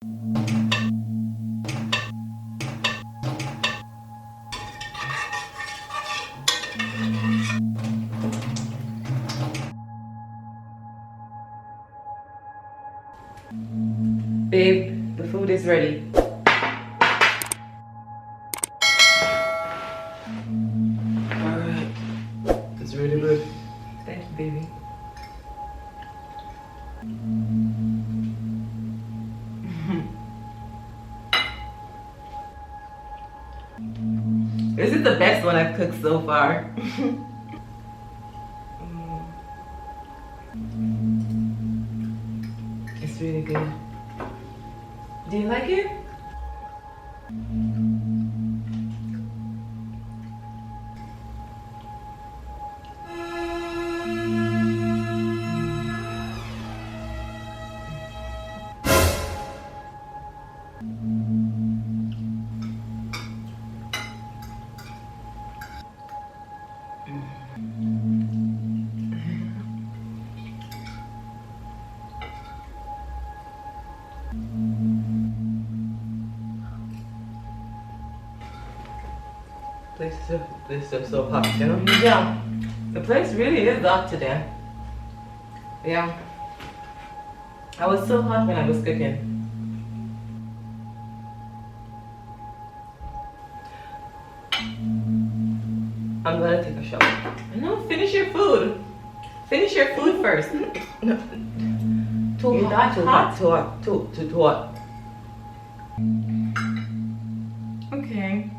Babe, the food is ready. Alright. It's really good. Thank you, baby. This is the best one I've cooked so far. It's really good. Do you like it? This is so hot, you know? Yeah. The place really is hot today. Yeah. I was so hot when I was cooking. I'm gonna take a shower. No, finish your food. Finish your food first. Too hot, too hot, too hot, too hot. Okay.